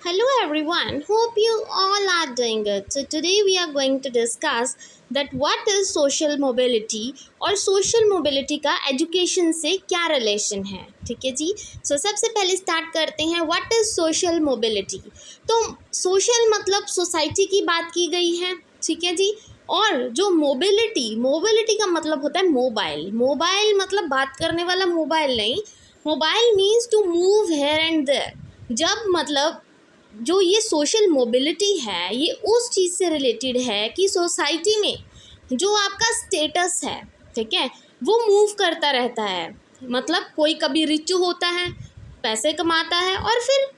Hello everyone, hope you all are doing good. So today we are going to discuss that what is social mobility और social mobility का education से क्या relation है. ठीक है जी. सबसे पहले स्टार्ट करते हैं what is social mobility. तो social मतलब society की बात की गई है. ठीक है जी. और जो मोबिलिटी का मतलब होता है मोबाइल मतलब बात करने वाला मोबाइल नहीं. Mobile means to move here and there. जब मतलब जो ये सोशल मोबिलिटी है ये उस चीज़ से रिलेटेड है कि सोसाइटी में जो आपका स्टेटस है, ठीक है, वो मूव करता रहता है. मतलब कोई कभी रिच होता है, पैसे कमाता है और फिर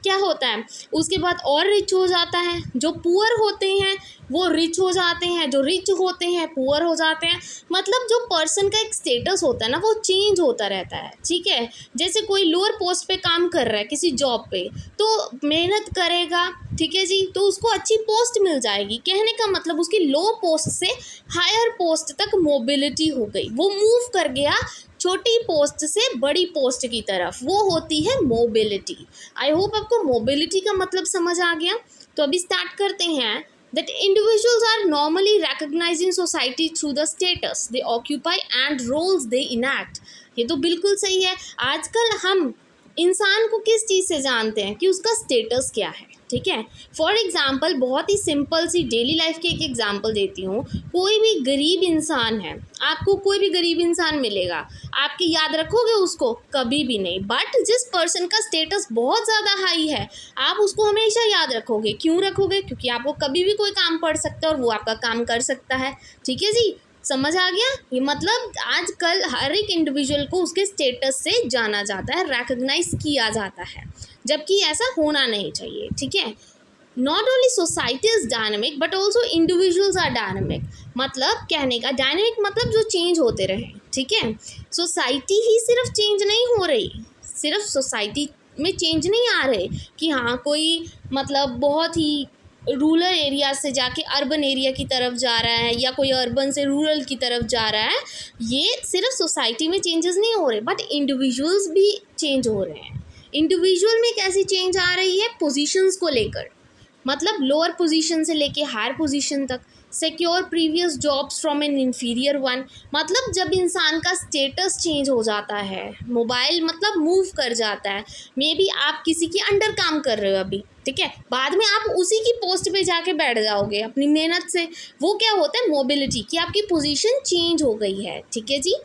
क्या होता है उसके बाद और रिच हो जाता है. जो पुअर होते हैं वो रिच हो जाते हैं, जो रिच होते हैं पुअर हो जाते हैं. मतलब जो पर्सन का एक स्टेटस होता है ना वो चेंज होता रहता है. ठीक है, जैसे कोई लोअर पोस्ट पे काम कर रहा है किसी जॉब पे, तो मेहनत करेगा, ठीक है जी, तो उसको अच्छी पोस्ट मिल जाएगी. कहने का मतलब उसकी लो पोस्ट से हायर पोस्ट तक मोबिलिटी हो गई, वो मूव कर गया छोटी पोस्ट से बड़ी पोस्ट की तरफ. वो होती है मोबिलिटी. आई होप आपको मोबिलिटी का मतलब समझ आ गया. तो अभी स्टार्ट करते हैं. That individuals are normally recognized in society through the status they occupy and roles they enact. ये तो बिल्कुल सही है. आजकल हम इंसान को किस चीज़ से जानते हैं कि उसका स्टेटस क्या है. ठीक है, फॉर एग्ज़ाम्पल बहुत ही सिंपल सी डेली लाइफ की एक एग्जांपल देती हूँ. कोई भी गरीब इंसान है, आपको कोई भी गरीब इंसान मिलेगा, आपके याद रखोगे उसको? कभी भी नहीं. बट जिस पर्सन का स्टेटस बहुत ज़्यादा हाई है आप उसको हमेशा याद रखोगे. क्यों रखोगे? क्योंकि आपको कभी भी कोई काम पड़ सकता है और वो आपका काम कर सकता है. ठीक है जी, समझ आ गया. ये मतलब आजकल हर एक इंडिविजुअल को उसके स्टेटस से जाना जाता है, रिकग्नाइज किया जाता है, जबकि ऐसा होना नहीं चाहिए. ठीक है, not only society is dynamic but also individuals are dynamic. मतलब कहने का डायनेमिक मतलब जो चेंज होते रहे. ठीक है, सोसाइटी ही सिर्फ चेंज नहीं हो रही, सिर्फ सोसाइटी में चेंज नहीं आ रहे कि हाँ कोई मतलब बहुत ही रूरल एरिया से जाके अर्बन एरिया की तरफ जा रहा है या कोई अर्बन से रूरल की तरफ जा रहा है. ये सिर्फ सोसाइटी में चेंजेस नहीं हो रहे बट इंडिविजुअल्स भी चेंज हो रहे हैं. इंडिविजुअल में कैसी चेंज आ रही है? पोजीशंस को लेकर. मतलब लोअर पोजीशन से लेके हायर पोजीशन तक. Secure previous jobs from N inferior one. मतलब जब इंसान का स्टेटस चेंज हो जाता है, मोबाइल मतलब मूव कर जाता है. मे बी आप किसी के अंडर काम कर रहे हो अभी, ठीक है, बाद में आप उसी की पोस्ट पे जाके बैठ जाओगे अपनी मेहनत से. वो क्या होता है? मोबिलिटी, कि आपकी पोजीशन चेंज हो गई है. ठीक है जी.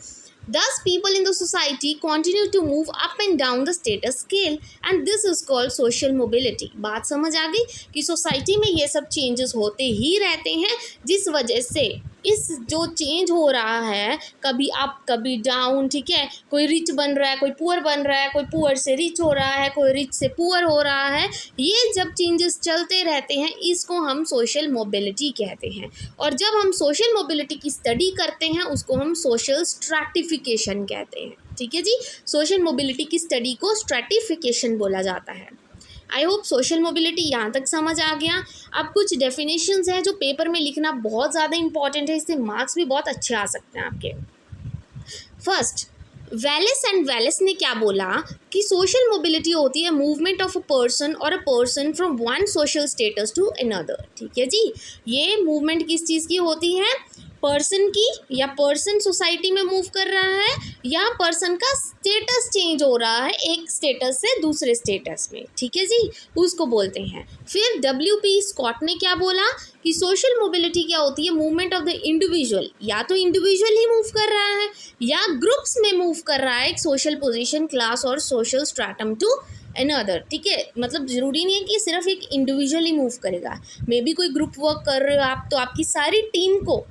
Thus, people in the society continue to move up and down the status scale and this is called social mobility. बात समझ आ गई कि सोसाइटी में ये सब चेंजेस होते ही रहते हैं, जिस वजह से इस जो चेंज हो रहा है कभी अप कभी डाउन. ठीक है, कोई रिच बन रहा है, कोई पुअर बन रहा है, कोई पुअर से रिच हो रहा है, कोई रिच से पुअर हो रहा है. ये जब चेंजेस चलते रहते हैं इसको हम सोशल मोबिलिटी कहते हैं. और जब हम सोशल मोबिलिटी की स्टडी करते हैं उसको हम सोशल स्ट्रैटिफिकेशन कहते हैं. ठीक है जी, सोशल मोबिलिटी की स्टडी को स्ट्रैटिफिकेशन बोला जाता है. आई होप सोशल मोबिलिटी यहाँ तक समझ आ गया. अब कुछ डेफिनेशंस हैं जो पेपर में लिखना बहुत ज़्यादा इंपॉर्टेंट है, इससे मार्क्स भी बहुत अच्छे आ सकते हैं आपके. फर्स्ट, वेलिस ने क्या बोला कि सोशल मोबिलिटी होती है मूवमेंट ऑफ अ पर्सन और a person from one social status to another. ठीक है जी, ये मूवमेंट किस चीज़ की होती है? पर्सन की, या पर्सन सोसाइटी में मूव कर रहा है या पर्सन का स्टेटस चेंज हो रहा है एक स्टेटस से दूसरे स्टेटस में. ठीक है जी, उसको बोलते हैं. फिर WP स्कॉट ने क्या बोला कि सोशल मोबिलिटी क्या होती है? Movement of the individual. या तो इंडिविजुअल ही मूव कर रहा है या ग्रुप्स में मूव कर रहा है एक सोशल पोजीशन, क्लास और सोशल स्ट्रैटम टू अनदर. ठीक है, मतलब ज़रूरी नहीं है कि सिर्फ एक इंडिविजुअल ही मूव करेगा. मे बी कोई ग्रुप वर्क कर रहे हो आप तो आपकी सारी टीम को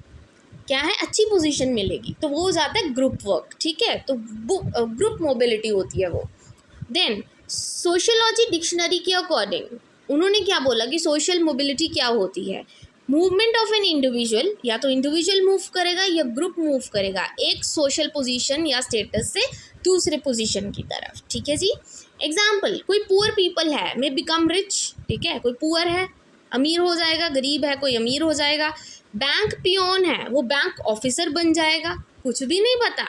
क्या है अच्छी पोजीशन मिलेगी, तो वो हो जाता है ग्रुप वर्क. ठीक है, तो ग्रुप मोबिलिटी होती है वो. देन सोशियोलॉजी डिक्शनरी के अकॉर्डिंग उन्होंने क्या बोला कि सोशल मोबिलिटी क्या होती है? मूवमेंट ऑफ एन इंडिविजुअल, या तो इंडिविजुअल मूव करेगा या ग्रुप मूव करेगा एक सोशल पोजीशन या स्टेटस से दूसरे पोजीशन की तरफ. ठीक है जी. एग्जाम्पल, कोई पुअर पीपल है मे बिकम रिच. ठीक है, कोई पुअर है अमीर हो जाएगा, गरीब है कोई अमीर हो जाएगा. बैंक पियोन है वो बैंक ऑफिसर बन जाएगा, कुछ भी नहीं पता.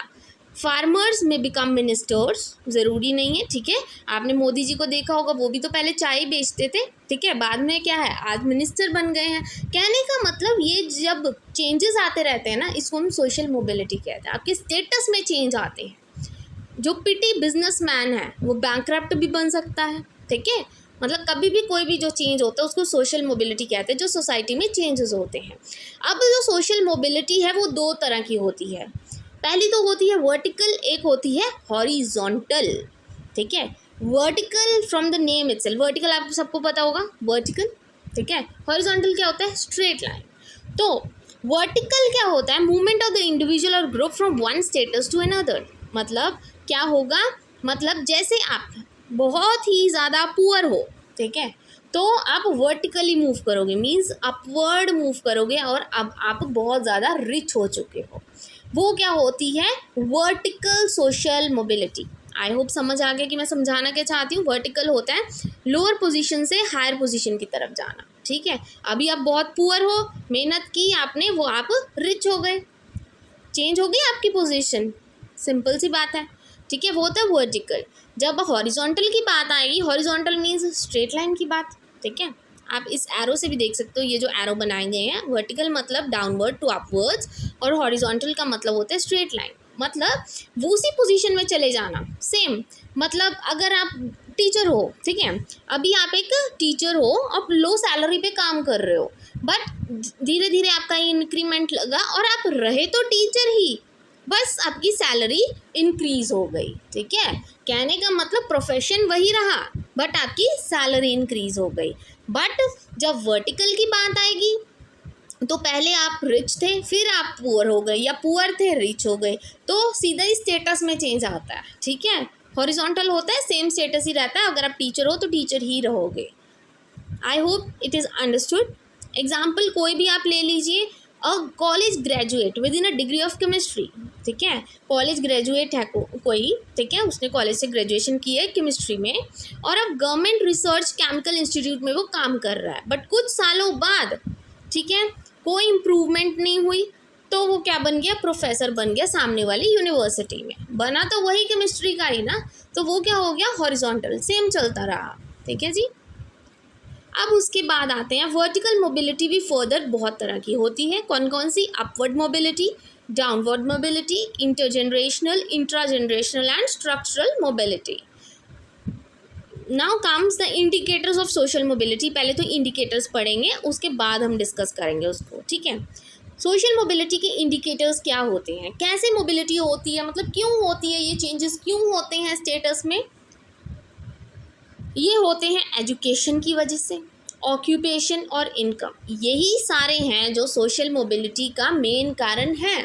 फार्मर्स में बिकम मिनिस्टर्स, ज़रूरी नहीं है, ठीक है। आपने मोदी जी को देखा होगा, वो भी तो पहले चाय बेचते थे, ठीक है, बाद में क्या है, आज मिनिस्टर बन गए हैं। कहने का मतलब ये जब चेंजेस आते रहते हैं ना, इसको हम सोशल मोबिलिटी कहते हैं। आपके स्टेटस में चेंज आते हैं। जो पिटी बिजनेसमैन है वो बैंकक्रप्ट भी बन सकता है, ठीक है। मतलब कभी भी कोई भी जो चेंज होता है उसको सोशल मोबिलिटी कहते हैं, जो सोसाइटी में चेंजेस होते हैं। अब जो सोशल मोबिलिटी है वो दो तरह की होती है। पहली तो होती है वर्टिकल, एक होती है हॉरिजॉन्टल, ठीक है। Vertical from the name itself, vertical आप सबको पता होगा, वर्टिकल, ठीक है। हॉरिजॉन्टल क्या होता है, स्ट्रेट लाइन। तो वर्टिकल क्या होता है, मूवमेंट ऑफ द इंडिविजुअल और group from one status to another. मतलब क्या होगा, मतलब जैसे आप बहुत ही ज़्यादा पुअर हो, ठीक है, तो आप वर्टिकली मूव करोगे, मीन्स अपवर्ड मूव करोगे, और अब आप बहुत ज़्यादा रिच हो चुके हो। वो क्या होती है, vertical social mobility. I hope समझ आ गया कि मैं समझाना क्या चाहती हूँ। वर्टिकल होता है लोअर पोजीशन से हायर पोजीशन की तरफ जाना, ठीक है। अभी आप बहुत पुअर हो, मेहनत की आपने, वो आप रिच हो गए, चेंज हो गई आपकी पोजीशन, सिंपल सी बात है, ठीक है। वो होता है वर्टिकल। जब हॉरिजॉन्टल की बात आएगी, हॉरिजॉन्टल मीन्स स्ट्रेट लाइन की बात, ठीक है। आप इस एरो से भी देख सकते हो, ये जो एरो बनाए गए हैं, वर्टिकल मतलब डाउनवर्ड टू अपवर्ड्स, और हॉरिजॉन्टल का मतलब होता है स्ट्रेट लाइन, मतलब वो उसी पोजीशन में चले जाना। सेम मतलब अगर आप टीचर हो, ठीक है, अभी आप एक टीचर हो, आप लो सैलरी पे काम कर रहे हो, बट धीरे धीरे आपका इंक्रीमेंट लगा और आप रहे तो टीचर ही, बस आपकी सैलरी इंक्रीज हो गई, ठीक है। कहने का मतलब प्रोफेशन वही रहा, बट आपकी सैलरी इंक्रीज हो गई। बट जब वर्टिकल की बात आएगी, तो पहले आप रिच थे, फिर आप पुअर हो गए, या पुअर थे रिच हो गए, तो सीधा ही स्टेटस में चेंज आता है, ठीक है। हॉरिजॉन्टल होता है सेम स्टेटस ही रहता है, अगर आप टीचर हो तो टीचर ही रहोगे। I hope it is understood. Example कोई भी आप ले लीजिए, a college graduate with in a degree of chemistry, ठीक है। कॉलेज ग्रेजुएट है कोई, ठीक है, उसने कॉलेज से ग्रेजुएशन की है केमिस्ट्री में, और अब गवर्नमेंट रिसर्च केमिकल इंस्टीट्यूट में वो काम कर रहा है, बट कुछ सालों बाद, ठीक है, कोई इम्प्रूवमेंट नहीं हुई, तो वो क्या बन गया, प्रोफेसर बन गया सामने वाली यूनिवर्सिटी में। बना तो वही केमिस्ट्री का ही ना, तो वो क्या हो गया, हॉरिजॉन्टल, सेम चलता रहा, ठीक है जी। अब उसके बाद आते हैं वर्टिकल मोबिलिटी भी फर्दर बहुत तरह की होती है। कौन कौन सी, upward mobility, downward mobility, intergenerational, intragenerational and structural mobility. Now comes the indicators of social mobility. पहले तो इंडिकेटर्स पढ़ेंगे, उसके बाद हम डिस्कस करेंगे उसको, ठीक है। सोशल मोबिलिटी के इंडिकेटर्स क्या होते हैं, कैसे मोबिलिटी होती है, मतलब क्यों होती है, ये चेंजेस क्यों होते हैं स्टेटस में। ये होते हैं एजुकेशन की वजह से, ऑक्यूपेशन और इनकम, यही सारे हैं जो सोशल मोबिलिटी का मेन कारण है।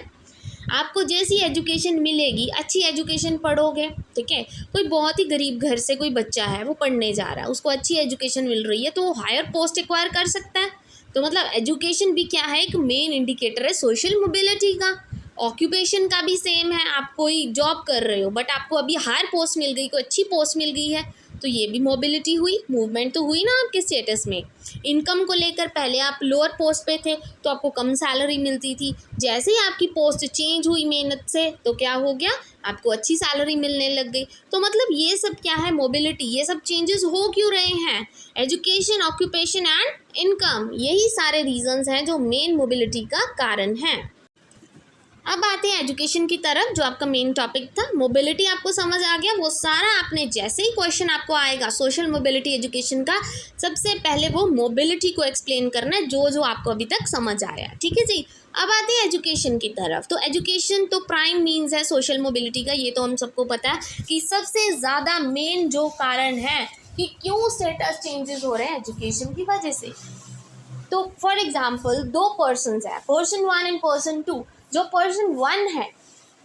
आपको जैसी एजुकेशन मिलेगी, अच्छी एजुकेशन पढ़ोगे, ठीक है, कोई बहुत ही गरीब घर से कोई बच्चा है, वो पढ़ने जा रहा है, उसको अच्छी एजुकेशन मिल रही है, तो वो हायर पोस्ट एक्वायर कर सकता है। तो मतलब एजुकेशन भी क्या है, एक मेन इंडिकेटर है सोशल मोबिलिटी का। ऑक्यूपेशन का भी सेम है, आप कोई जॉब कर रहे हो, बट आपको अभी हायर पोस्ट मिल गई, कोई अच्छी पोस्ट मिल गई है, तो ये भी मोबिलिटी हुई, मूवमेंट तो हुई ना आपके स्टेटस में। इनकम को लेकर पहले आप लोअर पोस्ट पे थे तो आपको कम सैलरी मिलती थी, जैसे ही आपकी पोस्ट चेंज हुई मेहनत से, तो क्या हो गया, आपको अच्छी सैलरी मिलने लग गई। तो मतलब ये सब क्या है, मोबिलिटी, ये सब चेंजेस हो क्यों रहे हैं, एजुकेशन, ऑक्यूपेशन एंड इनकम, यही सारे रीजंस हैं जो मेन मोबिलिटी का कारण है। अब आते हैं एजुकेशन की तरफ, जो आपका मेन टॉपिक था। मोबिलिटी आपको समझ आ गया, वो सारा आपने, जैसे ही क्वेश्चन आपको आएगा सोशल मोबिलिटी एजुकेशन का, सबसे पहले वो मोबिलिटी को एक्सप्लेन करना है, जो जो आपको अभी तक समझ आया, ठीक है जी। अब आते हैं एजुकेशन की तरफ। तो एजुकेशन तो प्राइम मीन्स है सोशल मोबिलिटी का, ये तो हम सबको पता है कि सबसे ज़्यादा मेन जो कारण है कि क्यों स्टेटस चेंजेस हो रहे हैं, एजुकेशन की वजह से। तो फॉर एग्जाम्पल दो पर्सन है, पर्सन 1 एंड पर्सन 2। जो पर्सन 1 है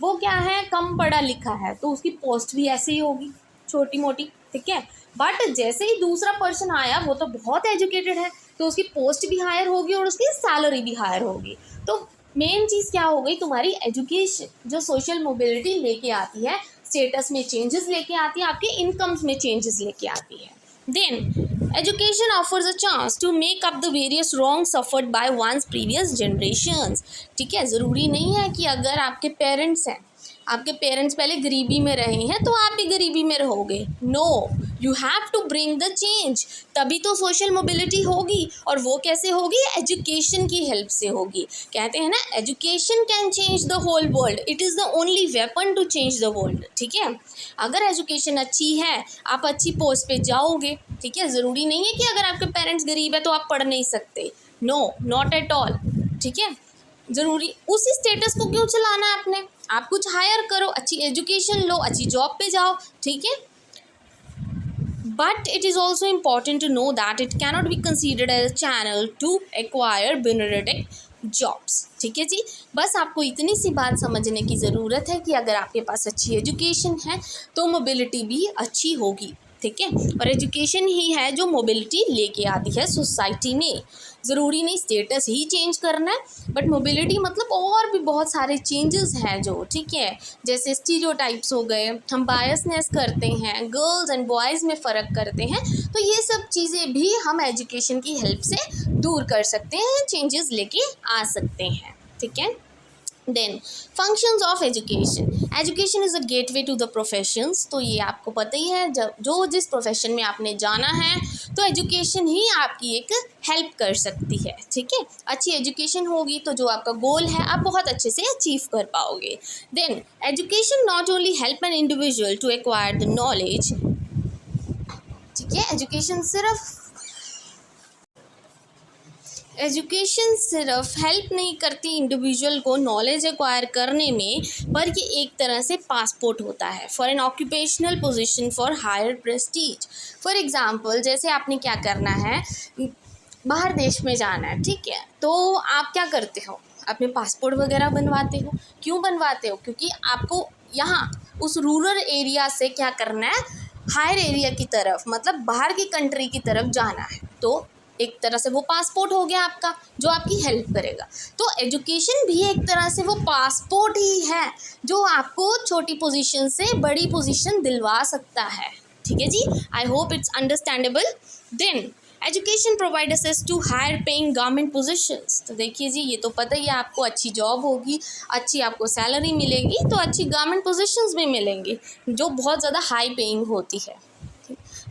वो क्या है, कम पढ़ा लिखा है, तो उसकी पोस्ट भी ऐसे ही होगी, छोटी मोटी, ठीक है। बट जैसे ही दूसरा पर्सन आया, वो तो बहुत एजुकेटेड है, तो उसकी पोस्ट भी हायर होगी और उसकी सैलरी भी हायर होगी। तो मेन चीज़ क्या हो गई, तुम्हारी एजुकेशन, जो सोशल मोबिलिटी लेके आती है, स्टेटस में चेंजेस लेके आती है, आपके इनकम्स में चेंजेस लेके आती है। Then education offers a chance to make up the various wrong suffered by one's previous generations, ठीक है। ज़रूरी नहीं है कि अगर आपके पेरेंट्स हैं, आपके पेरेंट्स पहले गरीबी में रहे हैं तो आप भी गरीबी में रहोगे। No, you have to bring the change, तभी तो सोशल मोबिलिटी होगी। और वो कैसे होगी? एजुकेशन की हेल्प से होगी। कहते हैं ना, education can change the whole world, it is the only weapon to change the world. ठीक है, अगर एजुकेशन अच्छी है आप अच्छी पोस्ट पे जाओगे। ठीक है, ज़रूरी नहीं है कि अगर आपके पेरेंट्स गरीब है तो आप पढ़ नहीं सकते। No, not at all. ठीक है, ज़रूरी उसी स्टेटस को क्यों चलाना है आपने? आप कुछ हायर करो, अच्छी एजुकेशन लो, अच्छी जॉब पे जाओ। ठीक है, but it is also important to know that it cannot be considered as a channel to acquire benefit jobs. ठीक है जी, बस आपको इतनी सी बात समझने की ज़रूरत है कि अगर आपके पास अच्छी एजुकेशन है तो मोबिलिटी भी अच्छी होगी। ठीक है, और एजुकेशन ही है जो मोबिलिटी लेके आती है सोसाइटी में। ज़रूरी नहीं स्टेटस ही चेंज करना है, बट मोबिलिटी मतलब और भी बहुत सारे चेंजेस हैं जो, ठीक है, जैसे स्टीरियोटाइप्स हो गए, हम बायसनेस करते हैं, गर्ल्स एंड बॉयज़ में फ़र्क करते हैं, तो ये सब चीज़ें भी हम एजुकेशन की हेल्प से दूर कर सकते हैं, चेंजेस लेके आ सकते हैं। ठीक है, then functions of education is a gateway to the professions. तो ये आपको पता ही है, जब जो जिस प्रोफेशन में आपने जाना है तो एजुकेशन ही आपकी एक हेल्प कर सकती है। ठीक है, अच्छी एजुकेशन होगी तो जो आपका गोल है आप बहुत अच्छे से अचीव कर पाओगे। Then education not only help an individual to acquire the knowledge. ठीक है, एजुकेशन सिर्फ हेल्प नहीं करती इंडिविजुअल को नॉलेज एक्वायर करने में, पर ये एक तरह से पासपोर्ट होता है for an occupational position for higher prestige. For example, जैसे आपने क्या करना है, बाहर देश में जाना है। ठीक है, तो आप क्या करते हो, अपने पासपोर्ट वगैरह बनवाते हो। क्यों बनवाते हो? क्योंकि आपको यहाँ उस रूरल एरिया से क्या करना है, हायर एरिया की तरफ, मतलब बाहर की कंट्री की तरफ जाना है। तो एक तरह से वो पासपोर्ट हो गया आपका, जो आपकी हेल्प करेगा। तो एजुकेशन भी एक तरह से वो पासपोर्ट ही है जो आपको छोटी पोजीशन से बड़ी पोजीशन दिलवा सकता है। ठीक है जी, I hope it's understandable. Then education provide access to higher paying government positions. तो देखिए जी, ये तो पता ही है आपको, अच्छी जॉब होगी, अच्छी आपको सैलरी मिलेगी, तो अच्छी गवर्नमेंट पोजीशंस भी मिलेंगी जो बहुत ज़्यादा हाई पेइंग होती है।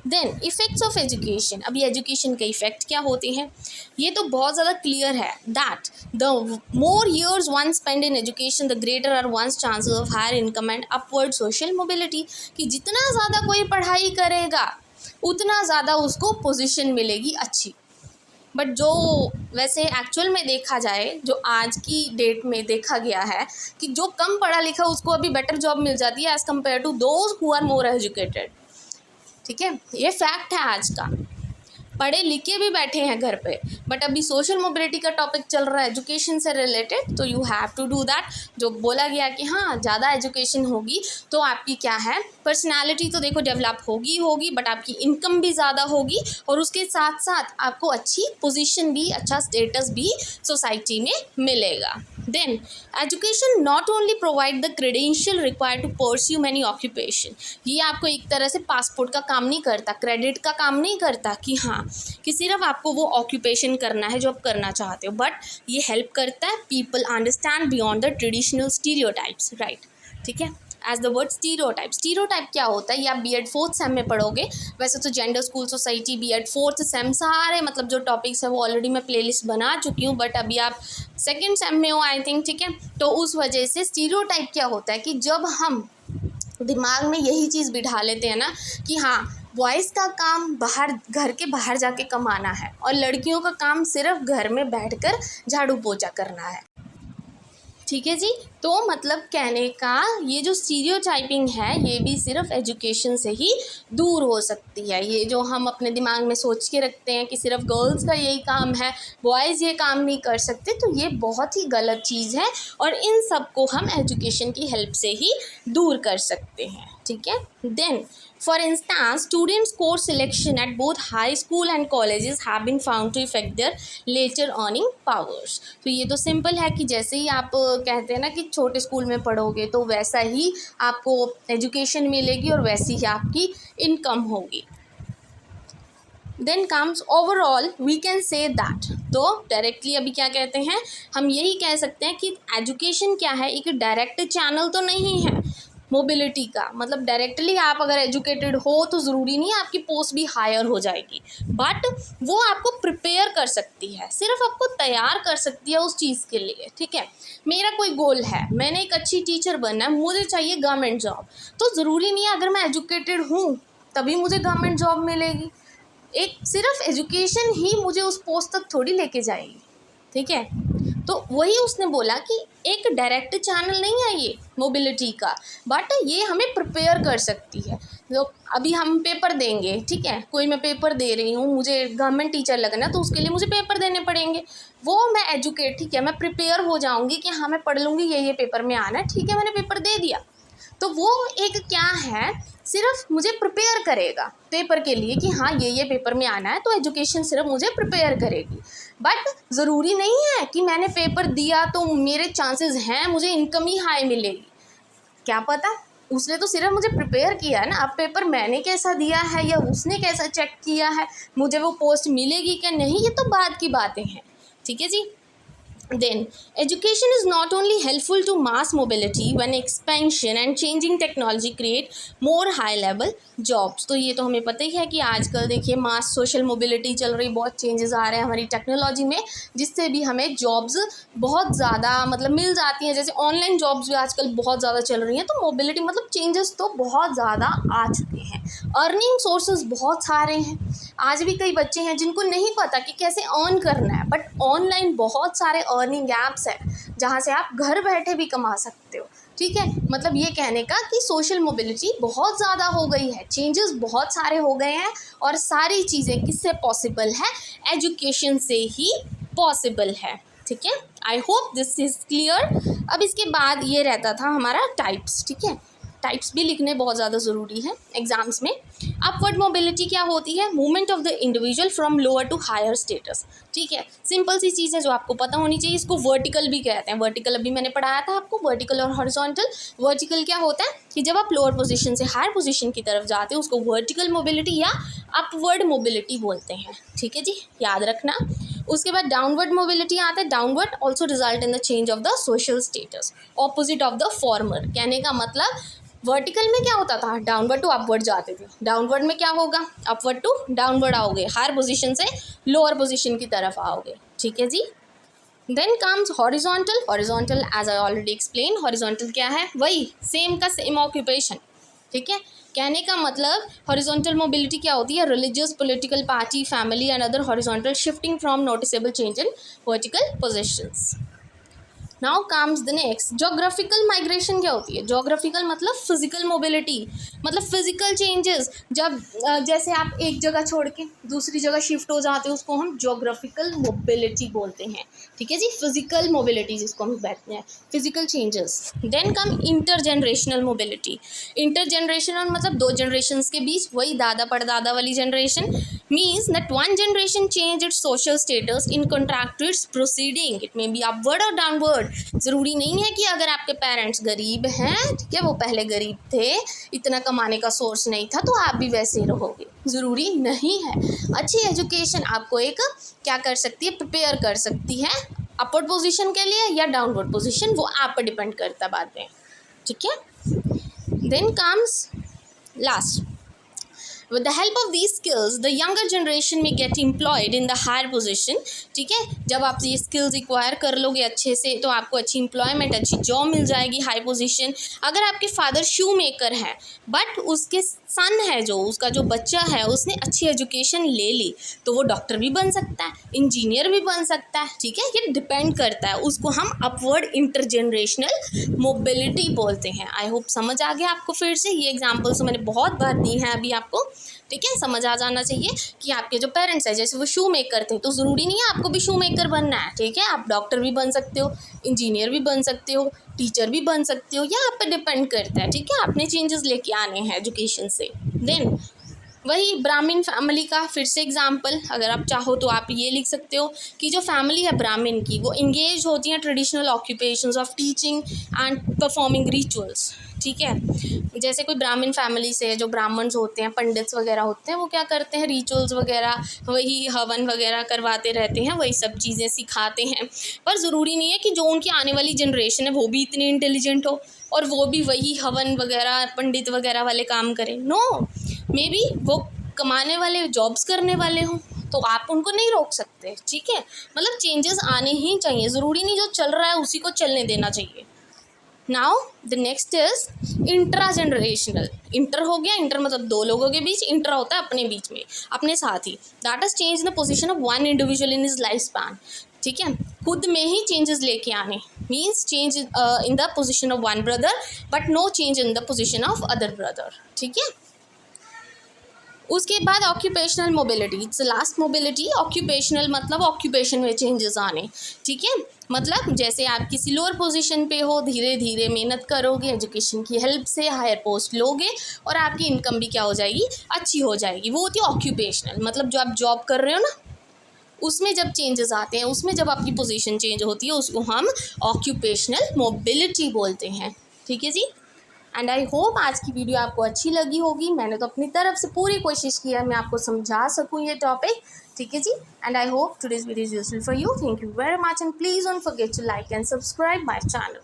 Then effects of education. अभी एजुकेशन के इफ़ेक्ट क्या होते हैं, ये तो बहुत ज़्यादा क्लियर है, that the more years one spend in education the greater are one's chances of higher income and upward social mobility. कि जितना ज़्यादा कोई पढ़ाई करेगा उतना ज़्यादा उसको पोजीशन मिलेगी अच्छी। बट जो वैसे एक्चुअल में देखा जाए, जो आज की डेट में देखा गया है कि जो कम पढ़ा लिखा उसको अभी बेटर जॉब मिल जाती है as compare to those who are more educated. ठीक है, ये फैक्ट है आज का। पढ़े लिखे भी बैठे हैं घर पे, बट अभी सोशल मोबिलिटी का टॉपिक चल रहा है एजुकेशन से रिलेटेड, तो you have to do that. जो बोला गया कि हाँ ज़्यादा एजुकेशन होगी तो आपकी क्या है, पर्सनालिटी तो देखो डेवलप होगी, बट आपकी इनकम भी ज़्यादा होगी और उसके साथ साथ आपको अच्छी पोजीशन भी, अच्छा स्टेटस भी सोसाइटी में मिलेगा। Then education not only provide the credential required to pursue many occupation. ये आपको एक तरह से पासपोर्ट का काम नहीं करता, क्रेडिट का काम नहीं करता कि हाँ कि सिर्फ आपको वो ऑक्यूपेशन करना है जो आप करना चाहते हो, बट ये हेल्प करता है people understand beyond the traditional stereotypes. Right, ठीक है, as the word stereotype. Stereotype क्या होता है, ये आप B.Ed 4th सेम में पढ़ोगे। वैसे तो gender school society B.Ed 4th same सारे मतलब जो टॉपिक्स है वो ऑलरेडी मैं प्लेलिस्ट बना चुकी हूँ, बट अभी आप 2nd सेम में हो आई थिंक। ठीक है, तो उस वजह से स्टीरियोटाइप क्या होता है कि जब हम दिमाग में यही चीज़ बिठा लेते हैं ना कि हाँ बॉयज़ का काम बाहर, घर के बाहर जाके कमाना है और लड़कियों का काम सिर्फ घर में बैठकर झाड़ू पोछा करना है। ठीक है जी, तो मतलब कहने का ये जो स्टीरियोटाइपिंग है ये भी सिर्फ एजुकेशन से ही दूर हो सकती है। ये जो हम अपने दिमाग में सोच के रखते हैं कि सिर्फ गर्ल्स का यही काम है, बॉयज़ ये काम नहीं कर सकते, तो ये बहुत ही गलत चीज़ है और इन सब को हम एजुकेशन की हेल्प से ही दूर कर सकते हैं। ठीक है, then for instance students course selection at both high school and colleges have been found to affect their later earning powers। तो ये तो सिंपल है कि जैसे ही आप कहते हैं ना कि छोटे स्कूल में पढ़ोगे तो वैसा ही आपको एजुकेशन मिलेगी और वैसी ही आपकी इनकम होगी। Then comes overall we can say that. तो डायरेक्टली अभी क्या कहते हैं, हम यही कह सकते हैं कि एजुकेशन क्या है, एक डायरेक्ट चैनल तो नहीं है मोबिलिटी का मतलब डायरेक्टली आप अगर एजुकेटेड हो तो ज़रूरी नहीं है आपकी पोस्ट भी हायर हो जाएगी, बट वो आपको प्रिपेयर कर सकती है, सिर्फ आपको तैयार कर सकती है उस चीज़ के लिए। ठीक है, मेरा कोई गोल है, मैंने एक अच्छी टीचर बनना है, मुझे चाहिए गवर्नमेंट जॉब, तो ज़रूरी नहीं है अगर मैं एजुकेटेड हूँ तभी मुझे गवर्नमेंट जॉब मिलेगी। एक सिर्फ एजुकेशन ही मुझे उस पोस्ट तक थोड़ी लेके जाएगी। ठीक है, तो वही उसने बोला कि एक डायरेक्ट चैनल नहीं है ये मोबिलिटी का, बट ये हमें प्रिपेयर कर सकती है। तो अभी हम पेपर देंगे, ठीक है, कोई मैं पेपर दे रही हूँ, मुझे गवर्नमेंट टीचर लगना, तो उसके लिए मुझे पेपर देने पड़ेंगे, वो मैं एजुकेट, ठीक है, मैं प्रिपेयर हो जाऊँगी कि हाँ मैं पढ़ लूँगी ये पेपर में आना है, ठीक है, मैंने पेपर दे दिया। तो वो एक क्या है, सिर्फ मुझे प्रिपेयर करेगा पेपर के लिए कि हाँ ये पेपर में आना है, तो एजुकेशन सिर्फ मुझे प्रिपेयर करेगी। बट ज़रूरी नहीं है कि मैंने पेपर दिया तो मेरे चांसेस हैं मुझे इनकम ही हाई मिलेगी, क्या पता, उसने तो सिर्फ मुझे प्रिपेयर किया है ना। अब पेपर मैंने कैसा दिया है या उसने कैसा चेक किया है, मुझे वो पोस्ट मिलेगी क्या नहीं, ये तो बाद की बातें हैं। ठीक है जी। Then, education is not only helpful to mass mobility when expansion and changing technology create more high level jobs। तो ये तो हमें पता ही है कि आजकल देखिए मास सोशल मोबिलिटी चल रही, बहुत चेंजेस आ रहे हैं हमारी टेक्नोलॉजी में, जिससे भी हमें जॉब्स बहुत ज़्यादा मतलब मिल जाती हैं। जैसे ऑनलाइन जॉब्स भी आजकल बहुत ज़्यादा चल रही हैं, तो मोबिलिटी मतलब चेंजेस तो बहुत ज़्यादा आ चुके हैं। अर्निंग सोर्सेज बहुत सारे हैं, आज भी कई बच्चे हैं जिनको नहीं पता कि कैसे अर्न करना है, बट ऑनलाइन बहुत सारे अर्निंग ऐप्स है जहाँ से आप घर बैठे भी कमा सकते हो। ठीक है, मतलब ये कहने का कि सोशल मोबिलिटी बहुत ज़्यादा हो गई है, चेंजेस बहुत सारे हो गए हैं, और सारी चीज़ें किससे पॉसिबल है, एजुकेशन से ही पॉसिबल है। ठीक है, I hope this is clear. अब इसके बाद ये रहता था हमारा टाइप्स। ठीक है, टाइप्स भी लिखने बहुत ज़्यादा ज़रूरी है एग्जाम्स में। अपवर्ड मोबिलिटी क्या होती है, movement of the individual from lower to higher status. ठीक है, सिंपल सी चीज़ है जो आपको पता होनी चाहिए, इसको वर्टिकल भी कहते हैं। वर्टिकल अभी मैंने पढ़ाया था आपको, वर्टिकल और हॉरिजॉन्टल। वर्टिकल क्या होता है कि जब आप लोअर पोजीशन से हायर पोजीशन की तरफ जाते हो उसको वर्टिकल मोबिलिटी या अपवर्ड मोबिलिटी बोलते हैं। ठीक है जी, याद रखना। उसके बाद डाउनवर्ड मोबिलिटी आता है, downward also result in the change of the social status, opposite of the former. कहने का मतलब वर्टिकल में क्या होता था, डाउनवर्ड टू अपवर्ड जाते थे, डाउनवर्ड में क्या होगा, अपवर्ड टू डाउनवर्ड आओगे, हायर पोजीशन से लोअर पोजीशन की तरफ आओगे। ठीक है जी। Then comes horizontal. Horizontal as I already explain, horizontal क्या है, वही सेम का सेम ऑक्यूपेशन। ठीक है, कहने का मतलब हॉरिजॉन्टल मोबिलिटी क्या होती है, religious, political party, family and other horizontal shifting from noticeable change in vertical positions. Now comes the next, geographical migration क्या होती है, जोग्राफिकल मतलब फिजिकल मोबिलिटी, मतलब फिजिकल चेंजेस, जब जैसे आप एक जगह छोड़ के दूसरी जगह शिफ्ट हो जाते हो उसको हम जोग्राफिकल मोबिलिटी बोलते हैं। ठीक है जी, फिजिकल मोबिलिटी जिसको हम कहते हैं, physical changes. Then come intergenerational mobility. Intergenerational मतलब दो जनरेशन्स के बीच, वही दादा परदादा वाली generation, means that one generation change its social status in contract to its proceeding, it may be upward और डाउनवर्ड। ज़रूरी नहीं है कि अगर आपके पेरेंट्स गरीब हैं, ठीक है, वो पहले गरीब थे, इतना कमाने का सोर्स नहीं था, तो आप भी वैसे ही रहोगे, ज़रूरी नहीं है। अच्छी एजुकेशन आपको एक क्या कर सकती है, प्रिपेयर कर सकती है अपवर्ड पोजीशन के लिए या डाउनवर्ड पोजीशन, वो आप पर डिपेंड करता बाद में। ठीक है, then comes last, with the help of these skills the younger generation may get employed in the higher position। ठीक है, जब आप ये स्किल्स एक्वायर कर लोगे अच्छे से तो आपको अच्छी एम्प्लॉयमेंट, अच्छी जॉब मिल जाएगी, हाई पोजीशन। अगर आपके फादर शू मेकर हैं बट उसके सन है, जो उसका जो बच्चा है उसने अच्छी एजुकेशन ले ली, तो वो डॉक्टर भी बन सकता है, इंजीनियर भी बन सकता है। ठीक है, ये डिपेंड करता है, उसको हम अपवर्ड इंटरजेनरेशनल मोबिलिटी बोलते हैं। आई होप समझ आ गया आपको। फिर से ये एग्जाम्पल्स मैंने बहुत बार दी हैं अभी आपको, ठीक है, समझ आ जाना चाहिए कि आपके जो पेरेंट्स हैं जैसे वो शू मेकर थे, तो ज़रूरी नहीं है आपको भी शू मेकर बनना है। ठीक है, आप डॉक्टर भी बन सकते हो, इंजीनियर भी बन सकते हो, टीचर भी बन सकते हो, या आप पे डिपेंड करता है। ठीक है, आपने चेंजेस लेके आने हैं एजुकेशन से। देन वही ब्राह्मण फैमिली का फिर से एग्जाम्पल, अगर आप चाहो तो आप ये लिख सकते हो कि जो फैमिली है ब्राह्मण की, वो इंगेज होती हैं traditional occupations of teaching and performing rituals. ठीक है, जैसे कोई ब्राह्मण फैमिली से जो ब्राह्मण्स होते हैं, पंडित्स वगैरह होते हैं, वो क्या करते हैं, रिचुअल्स वगैरह, वही हवन वगैरह करवाते रहते हैं, वही सब चीज़ें सिखाते हैं। पर ज़रूरी नहीं है कि जो उनकी आने वाली जनरेशन है वो भी इतनी इंटेलिजेंट हो। और वो भी वही हवन वगैरह पंडित वगैरह वाले काम करें। नो, मे बी वो कमाने वाले जॉब्स करने वाले हों, तो आप उनको नहीं रोक सकते। ठीक है, मतलब चेंजेस आने ही चाहिए, ज़रूरी नहीं जो चल रहा है उसी को चलने देना चाहिए। Now the next is intra generational. Inter हो गया, इंटर मतलब दो लोगों के बीच, इंट्रा होता है अपने बीच में, अपने साथ ही। That is change in the position of one individual in his life span. ठीक है, खुद में ही चेंजेस लेके आने, means change in the position of one brother but no change in the position of other brother. ठीक है, उसके बाद occupational mobility, it's last mobility. Occupational मतलब ऑक्यूपेशन में चेंजेस आने। ठीक है, मतलब जैसे आप किसी लोअर पोजीशन पे हो, धीरे धीरे मेहनत करोगे, एजुकेशन की हेल्प से हायर पोस्ट लोगे और आपकी इनकम भी क्या हो जाएगी, अच्छी हो जाएगी। वो होती है ऑक्यूपेशनल, मतलब जो आप जॉब कर रहे हो ना, उसमें जब चेंजेस आते हैं, उसमें जब आपकी पोजीशन चेंज होती है, उसको हम ऑक्यूपेशनल मोबिलिटी बोलते हैं। ठीक है जी, एंड आई होप आज की वीडियो आपको अच्छी लगी होगी। मैंने तो अपनी तरफ से पूरी कोशिश की है मैं आपको समझा सकूं ये टॉपिक। ठीक है जी, and I hope today's video is useful for you. Thank you very much and please don't forget to like and subscribe my channel.